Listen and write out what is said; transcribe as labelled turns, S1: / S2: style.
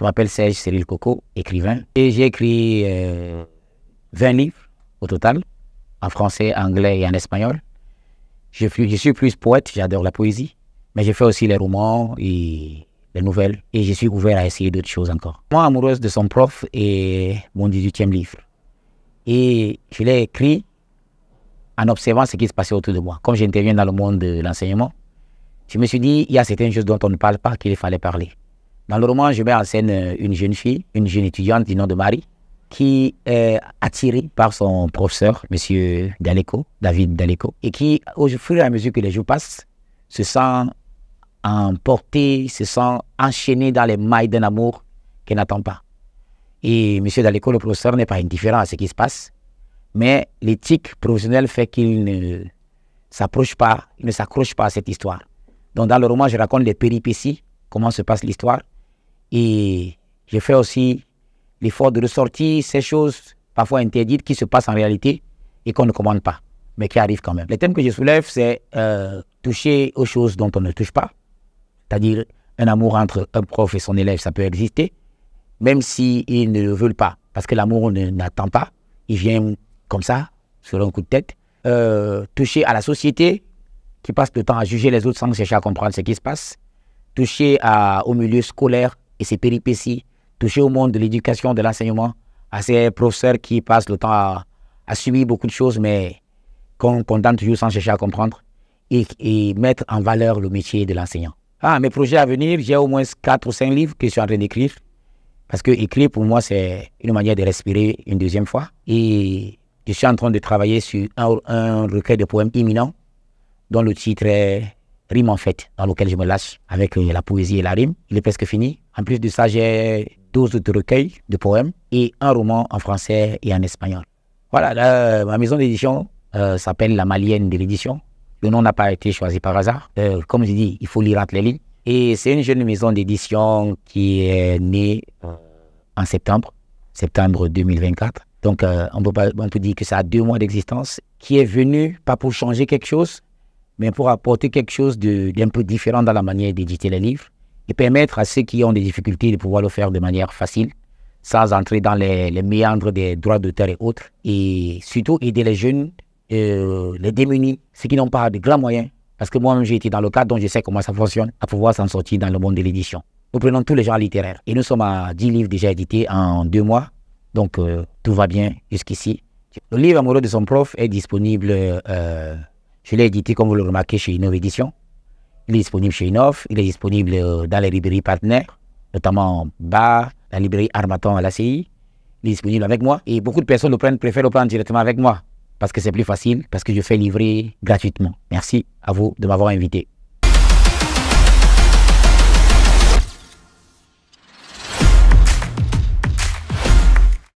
S1: Je m'appelle Serge Cyril Coco, écrivain. Et j'ai écrit 20 livres au total, en français, anglais et en espagnol. Je suis plus poète, j'adore la poésie. Mais j'ai fait aussi les romans et les nouvelles. Et je suis ouvert à essayer d'autres choses encore. Moi, amoureuse de son prof est mon 18e livre. Et je l'ai écrit en observant ce qui se passait autour de moi. Comme j'interviens dans le monde de l'enseignement, je me suis dit, il y a certaines choses dont on ne parle pas qu'il fallait parler. Dans le roman, je mets en scène une jeune fille, une jeune étudiante du nom de Marie, qui est attirée par son professeur, M. Daleko, David Daleko, et qui, au fur et à mesure que les jours passent, se sent emportée, se sent enchaînée dans les mailles d'un amour qu'elle n'attend pas. Et M. Daleko, le professeur, n'est pas indifférent à ce qui se passe, mais l'éthique professionnelle fait qu'il ne s'accroche pas à cette histoire. Donc dans le roman, je raconte les péripéties, comment se passe l'histoire, et je fais aussi l'effort de ressortir ces choses parfois interdites qui se passent en réalité et qu'on ne commande pas, mais qui arrivent quand même. Le thème que je soulève, c'est toucher aux choses dont on ne touche pas, c'est-à-dire un amour entre un prof et son élève, ça peut exister, même s'ils ne le veulent pas, parce que l'amour n'attend pas, il vient comme ça, sur un coup de tête. Toucher à la société, qui passe le temps à juger les autres sans chercher à comprendre ce qui se passe. Toucher au milieu scolaire et ses péripéties. Toucher au monde de l'éducation, de l'enseignement, à ces professeurs qui passent le temps à subir beaucoup de choses, mais qu'on condamne toujours sans chercher à comprendre. Et mettre en valeur le métier de l'enseignant. Mes projets à venir, j'ai au moins 4 ou 5 livres que je suis en train d'écrire. Parce que écrire, pour moi, c'est une manière de respirer une deuxième fois. Et je suis en train de travailler sur un recueil de poèmes imminent, dont le titre est Rime en fête, dans lequel je me lâche avec la poésie et la rime. Il est presque fini. En plus de ça, j'ai 12 autres recueils de poèmes et un roman en français et en espagnol. Voilà, ma maison d'édition s'appelle La Malienne de l'édition. Le nom n'a pas été choisi par hasard. Comme je dis, il faut lire entre les lignes. Et c'est une jeune maison d'édition qui est née en septembre 2024. Donc, on peut dire que ça a 2 mois d'existence, qui est venue pas pour changer quelque chose, mais pour apporter quelque chose d'un peu différent dans la manière d'éditer les livres et permettre à ceux qui ont des difficultés de pouvoir le faire de manière facile, sans entrer dans les méandres des droits d'auteur et autres, et surtout aider les jeunes, les démunis, ceux qui n'ont pas de grands moyens, parce que moi-même j'ai été dans le cadre, donc je sais comment ça fonctionne, à pouvoir s'en sortir dans le monde de l'édition. Nous prenons tous les genres littéraires et nous sommes à 10 livres déjà édités en 2 mois, donc tout va bien jusqu'ici. Le livre Amoureux de son prof est disponible, je l'ai édité comme vous le remarquez chez Innov Édition. Il est disponible chez Innov, il est disponible dans les librairies partenaires, notamment Bar, la librairie Armaton à l'ACI. Il est disponible avec moi et beaucoup de personnes préfèrent le prendre directement avec moi parce que c'est plus facile, parce que je fais livrer gratuitement. Merci à vous de m'avoir invité.